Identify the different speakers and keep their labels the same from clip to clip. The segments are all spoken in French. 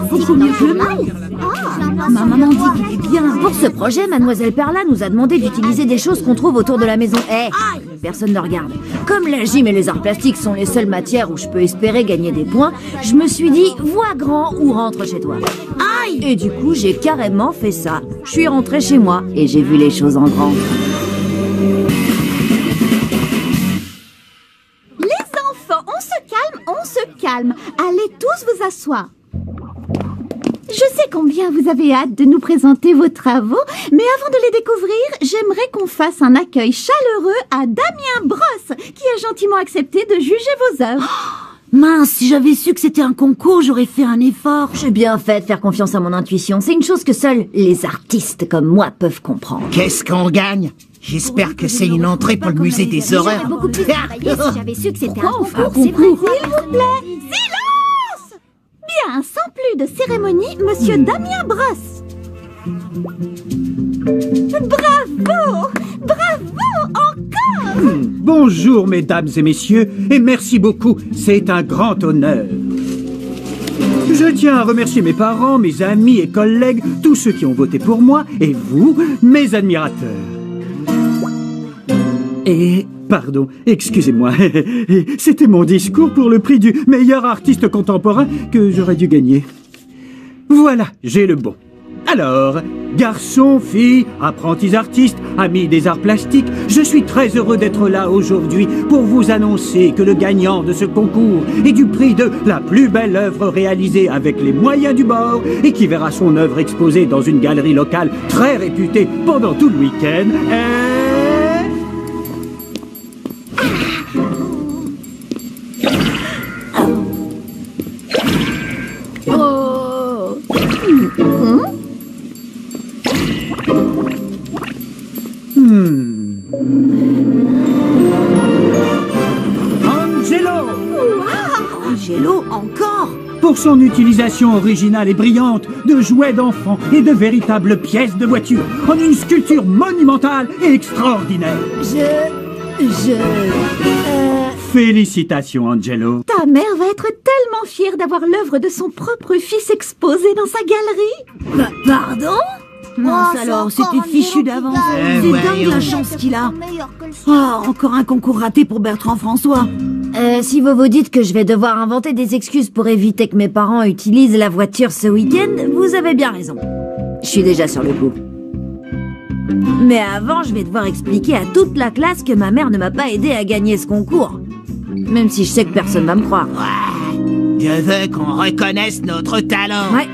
Speaker 1: beaucoup mieux que le mal. Ma maman dit qu'il est bien. Pour ce projet, Mademoiselle Perla nous a demandé d'utiliser des choses qu'on trouve autour de la maison. Personne ne regarde. Comme la gym et les arts plastiques sont les seules matières où je peux espérer gagner des points, je me suis dit, vois grand ou rentre chez toi. Et du coup, j'ai carrément fait ça. Je suis rentrée chez moi et j'ai vu les choses en grand.
Speaker 2: Les enfants, on se calme. Allez tous vous asseoir. Je sais combien vous avez hâte de nous présenter vos travaux, mais avant de les découvrir, j'aimerais qu'on fasse un accueil chaleureux à Damien Brosse, qui a gentiment accepté de juger vos œuvres.
Speaker 1: Mince, si j'avais su que c'était un concours, j'aurais fait un effort. J'ai bien fait de faire confiance à mon intuition. C'est une chose que seuls les artistes comme moi peuvent comprendre.
Speaker 3: Qu'est-ce qu'on gagne? J'espère que c'est une entrée pour le musée des horreurs.
Speaker 2: J'aurais beaucoup plus travaillé si j'avais su que c'était un concours. C'est vrai. S'il vous plaît, silence! Bien, sans plus de cérémonie, Monsieur Damien Brosse. Bravo! Bravo encore!
Speaker 4: Bonjour, mesdames et messieurs, et merci beaucoup, c'est un grand honneur. Je tiens à remercier mes parents, mes amis et collègues, tous ceux qui ont voté pour moi, et vous, mes admirateurs. Et, pardon, excusez-moi, c'était mon discours pour le prix du meilleur artiste contemporain que j'aurais dû gagner. Voilà, j'ai le bon. Alors, garçons, filles, apprentis artistes, amis des arts plastiques, je suis très heureux d'être là aujourd'hui pour vous annoncer que le gagnant de ce concours et du prix de la plus belle œuvre réalisée avec les moyens du bord et qui verra son œuvre exposée dans une galerie locale très réputée pendant tout le week-end est...
Speaker 1: Angelo, encore?
Speaker 4: Pour son utilisation originale et brillante de jouets d'enfants et de véritables pièces de voiture en une sculpture monumentale et extraordinaire. Félicitations, Angelo.
Speaker 2: Ta mère va être tellement fière d'avoir l'œuvre de son propre fils exposée dans sa galerie.
Speaker 1: Pardon? Mince alors, c'était fichu d'avance. C'est dingue la chance qu'il a. Encore un concours raté pour Bertrand François. Si vous vous dites que je vais devoir inventer des excuses pour éviter que mes parents utilisent la voiture ce week-end, vous avez bien raison. Je suis déjà sur le coup. Mais avant, je vais devoir expliquer à toute la classe que ma mère ne m'a pas aidé à gagner ce concours. Même si je sais que personne va me croire.
Speaker 3: Ouais. Je veux qu'on reconnaisse notre talent.
Speaker 1: Ouais.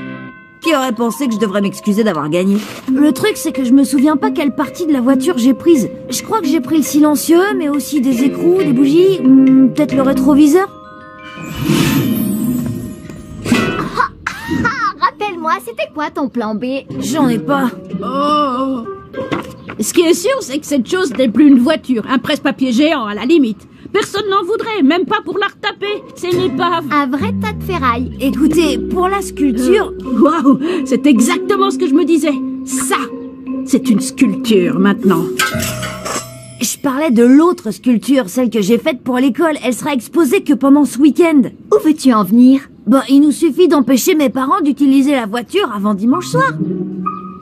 Speaker 1: Qui aurait pensé que je devrais m'excuser d'avoir gagné? Le truc, c'est que je me souviens pas quelle partie de la voiture j'ai prise. Je crois que j'ai pris le silencieux, mais aussi des écrous, des bougies, peut-être le rétroviseur.
Speaker 2: Rappelle-moi, c'était quoi ton plan B?
Speaker 1: J'en ai pas.
Speaker 5: Oh. Ce qui est sûr, c'est que cette chose n'est plus une voiture, un presse-papier géant à la limite. Personne n'en voudrait, même pas pour la retaper. C'est une épave.
Speaker 2: Un vrai tas de ferraille.
Speaker 1: Écoutez, pour la sculpture...
Speaker 5: Waouh, c'est exactement ce que je me disais. Ça, c'est une sculpture maintenant.
Speaker 1: Je parlais de l'autre sculpture, celle que j'ai faite pour l'école. Elle sera exposée que pendant ce week-end.
Speaker 2: Où veux-tu en venir?
Speaker 1: Il nous suffit d'empêcher mes parents d'utiliser la voiture avant dimanche soir.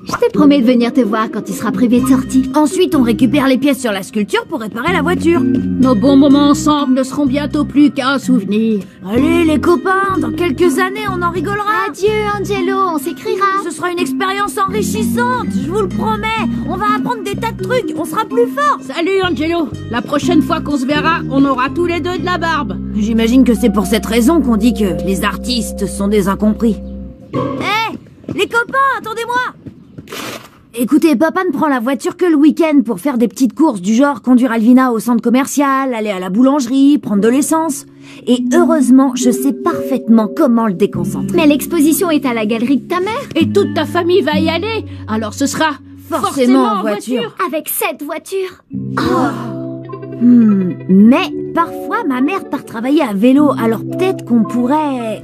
Speaker 2: Je te promets de venir te voir quand tu seras privé de sortie.
Speaker 1: Ensuite, on récupère les pièces sur la sculpture pour réparer la voiture.
Speaker 5: Nos bons moments ensemble ne seront bientôt plus qu'un souvenir.
Speaker 1: Allez, les copains, dans quelques années, on en rigolera.
Speaker 2: Adieu, Angelo, on s'écrira.
Speaker 1: Ce sera une expérience enrichissante, je vous le promets. On va apprendre des tas de trucs, on sera plus forts.
Speaker 5: Salut, Angelo. La prochaine fois qu'on se verra, on aura tous les deux de la barbe.
Speaker 1: J'imagine que c'est pour cette raison qu'on dit que les artistes sont des incompris. Hé, les copains, attendez-moi. Écoutez, papa ne prend la voiture que le week-end pour faire des petites courses du genre conduire Alvina au centre commercial, aller à la boulangerie, prendre de l'essence. Et heureusement, je sais parfaitement comment le déconcentrer.
Speaker 2: Mais l'exposition est à la galerie de ta mère.
Speaker 5: Et toute ta famille va y aller, alors ce sera
Speaker 1: forcément en voiture.
Speaker 2: Avec cette voiture.
Speaker 1: Mais parfois, ma mère part travailler à vélo, alors peut-être qu'on pourrait...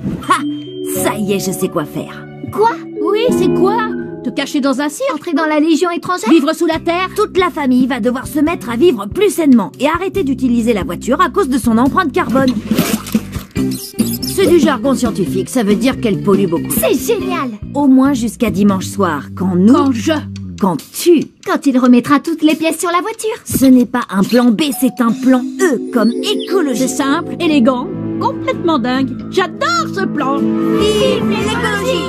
Speaker 1: Ça y est, je sais quoi faire.
Speaker 2: Quoi?
Speaker 5: Oui, c'est quoi? Te cacher dans un cirque?
Speaker 2: Entrer dans la Légion étrangère?
Speaker 5: Vivre sous la terre?
Speaker 1: Toute la famille va devoir se mettre à vivre plus sainement et arrêter d'utiliser la voiture à cause de son empreinte carbone. Ce C'est du jargon scientifique, ça veut dire qu'elle pollue beaucoup.
Speaker 2: C'est génial!
Speaker 1: Au moins jusqu'à dimanche soir, quand
Speaker 2: Quand il remettra toutes les pièces sur la voiture.
Speaker 1: Ce n'est pas un plan B, c'est un plan E, comme écologie.
Speaker 5: C'est simple, élégant, complètement dingue. J'adore ce plan.
Speaker 1: Vive l'écologie!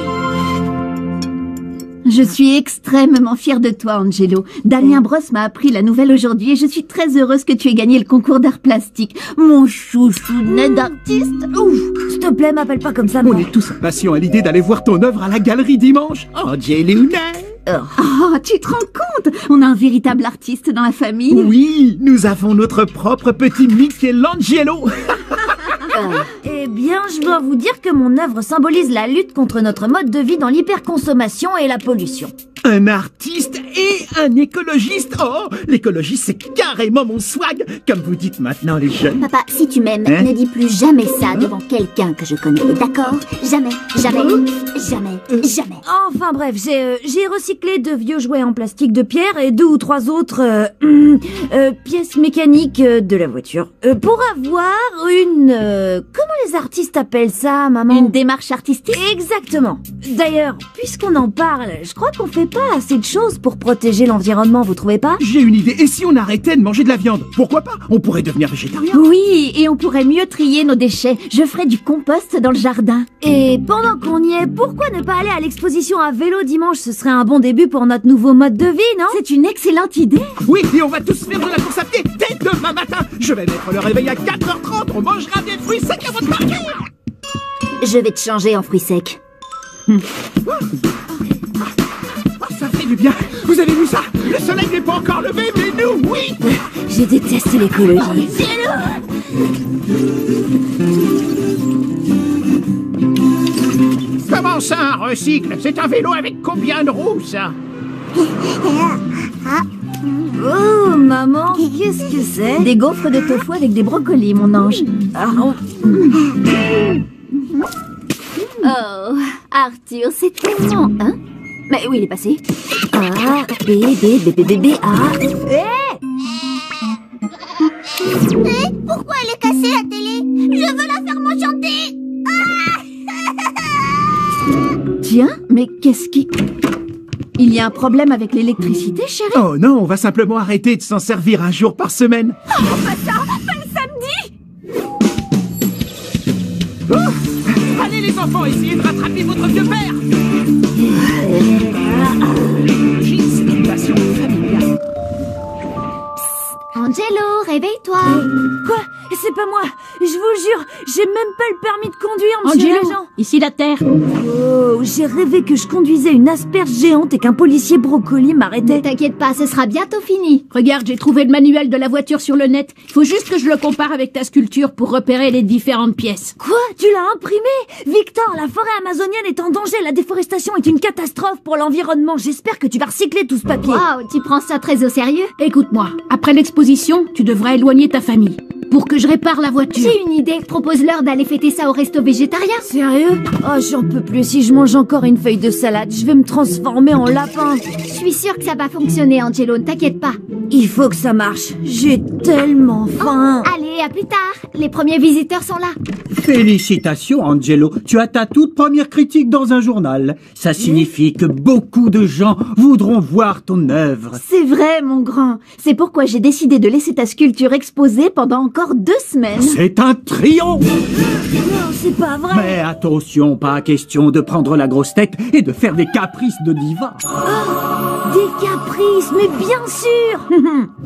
Speaker 2: Je suis extrêmement fière de toi, Angelo. Damien Brosse m'a appris la nouvelle aujourd'hui et je suis très heureuse que tu aies gagné le concours d'art plastique. Mon chouchou net d'artiste.
Speaker 1: Ouf, s'il te plaît, m'appelle pas comme ça.
Speaker 4: On est tous impatients à l'idée d'aller voir ton œuvre à la galerie dimanche. Angelina.
Speaker 2: Oh, tu te rends compte? On a un véritable artiste dans la famille.
Speaker 4: Oui, nous avons notre propre petit Michelangelo.
Speaker 1: Eh bien, je dois vous dire que mon œuvre symbolise la lutte contre notre mode de vie dans l'hyperconsommation et la pollution.
Speaker 4: Un artiste et un écologiste. Oh, l'écologie, c'est carrément mon swag, comme vous dites maintenant les jeunes.
Speaker 6: Papa, si tu m'aimes,
Speaker 4: Hein?
Speaker 6: ne dis plus jamais ça devant quelqu'un que je connais, d'accord? Jamais, jamais, jamais, jamais.
Speaker 1: Enfin bref, j'ai recyclé 2 vieux jouets en plastique de pierre et 2 ou 3 autres pièces mécaniques de la voiture pour avoir une... comment les artistes appellent ça, maman?
Speaker 2: Une démarche artistique.
Speaker 1: Exactement. D'ailleurs, puisqu'on en parle, je crois qu'on fait pas assez de choses pour protéger l'environnement, vous trouvez pas?
Speaker 4: J'ai une idée. Et si on arrêtait de manger de la viande? Pourquoi pas? On pourrait devenir végétarien.
Speaker 2: Oui, et on pourrait mieux trier nos déchets. Je ferai du compost dans le jardin.
Speaker 1: Et pendant qu'on y est, pourquoi ne pas aller à l'exposition à vélo dimanche? Ce serait un bon début pour notre nouveau mode de vie, non?
Speaker 2: C'est une excellente idée.
Speaker 4: Oui, et on va tous faire de la course à pied dès demain matin. Je vais mettre le réveil à 4h30. On mangera des fruits secs avant de partir.
Speaker 6: Je vais te changer en fruits secs.
Speaker 4: Ça fait du bien. Vous avez vu ça? Le soleil n'est pas encore levé, mais nous, oui.
Speaker 1: Je déteste l'écologie.
Speaker 3: Comment ça, un recycle? C'est un vélo avec combien de roues, ça?
Speaker 1: Oh, maman, qu'est-ce que c'est?
Speaker 2: Des gaufres de tofu avec des brocolis, mon ange.
Speaker 6: Oh, Arthur, c'est tellement... Hein? Mais où il est passé?
Speaker 1: A, B, B, B, B, B, A.
Speaker 6: Pourquoi elle est cassée, la télé? Je veux la faire m'enchanter.
Speaker 2: Tiens, mais qu'est-ce qui... Il y a un problème avec l'électricité, chérie?
Speaker 4: Oh non, on va simplement arrêter de s'en servir un jour par semaine.
Speaker 2: Oh, pas ça, pas le samedi!
Speaker 4: Oh, allez les enfants, essayez de rattraper votre vieux père. L'écologie, c'est une passion familiale.
Speaker 6: Angelo, réveille-toi.
Speaker 1: Quoi? C'est pas moi. Je vous jure, j'ai même pas le permis de conduire, monsieur
Speaker 5: Angelo,
Speaker 1: l'agent.
Speaker 5: ici la Terre.
Speaker 1: Oh, j'ai rêvé que je conduisais une asperge géante et qu'un policier brocoli
Speaker 6: Ne
Speaker 1: m'arrêtait.
Speaker 6: t'inquiète pas, ce sera bientôt fini.
Speaker 5: Regarde, j'ai trouvé le manuel de la voiture sur le net. Il faut juste que je le compare avec ta sculpture pour repérer les différentes pièces.
Speaker 1: Quoi? Tu l'as imprimé? Victor, la forêt amazonienne est en danger. La déforestation est une catastrophe pour l'environnement. J'espère que tu vas recycler tout ce papier.
Speaker 6: Waouh, tu prends ça très au sérieux?
Speaker 5: Écoute-moi, après l'exposition, tu devras éloigner ta famille pour que je répare la voiture.
Speaker 6: J'ai une idée, propose-leur d'aller fêter ça au resto végétarien.
Speaker 1: Sérieux? Oh, j'en peux plus. Si je mange encore une feuille de salade, je vais me transformer en lapin.
Speaker 6: Je suis sûre que ça va fonctionner, Angelo, ne t'inquiète pas.
Speaker 1: Il faut que ça marche. J'ai tellement faim.
Speaker 6: Allez, à plus tard. Les premiers visiteurs sont là.
Speaker 4: Félicitations, Angelo. Tu as ta toute première critique dans un journal. Ça signifie que beaucoup de gens voudront voir ton œuvre.
Speaker 2: C'est vrai, mon grand. C'est pourquoi j'ai décidé de laisser ta sculpture exposée pendant encore 2 semaines.
Speaker 4: C'est un triomphe!
Speaker 1: Non, c'est pas vrai.
Speaker 4: Mais attention, pas question de prendre la grosse tête et de faire des caprices de diva.
Speaker 1: Des caprices, mais bien sûr.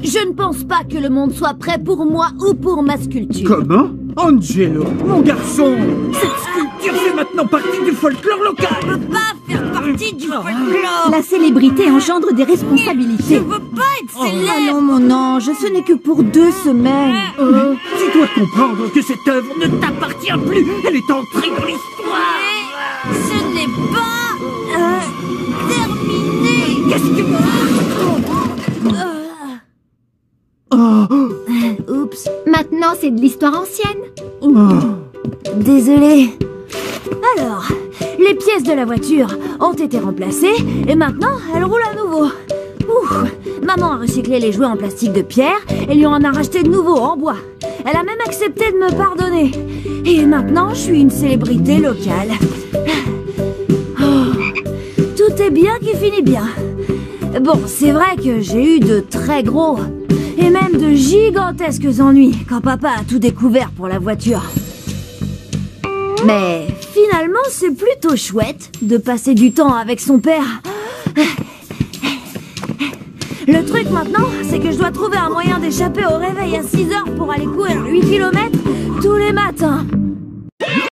Speaker 1: Je ne pense pas que le monde soit prêt pour moi ou pour ma sculpture.
Speaker 4: Comment? Angelo, mon garçon, cette sculpture fait maintenant partie du folklore local.
Speaker 1: Je veux pas faire partie du folklore.
Speaker 2: La célébrité engendre des responsabilités.
Speaker 1: Je veux pas être
Speaker 2: Ah
Speaker 1: célèbre.
Speaker 2: non, mon ange, ce n'est que pour 2 semaines.
Speaker 4: Tu dois comprendre que cette œuvre ne t'appartient plus. Elle est entrée dans l'histoire.
Speaker 1: Ce n'est pas terminé.
Speaker 4: Qu'est-ce que...
Speaker 1: Oups.
Speaker 6: Maintenant, c'est de l'histoire ancienne.
Speaker 1: Désolée. Alors, les pièces de la voiture ont été remplacées et maintenant, elle roule à nouveau. Ouh. Maman a recyclé les jouets en plastique de pierre et lui en a racheté de nouveaux en bois. Elle a même accepté de me pardonner. Et maintenant, je suis une célébrité locale. Oh, tout est bien qui finit bien. Bon, c'est vrai que j'ai eu de très gros et même de gigantesques ennuis quand papa a tout découvert pour la voiture. Mais finalement, c'est plutôt chouette de passer du temps avec son père. Le truc maintenant, c'est que je dois trouver un moyen d'échapper au réveil à 6 heures pour aller courir 8 km tous les matins.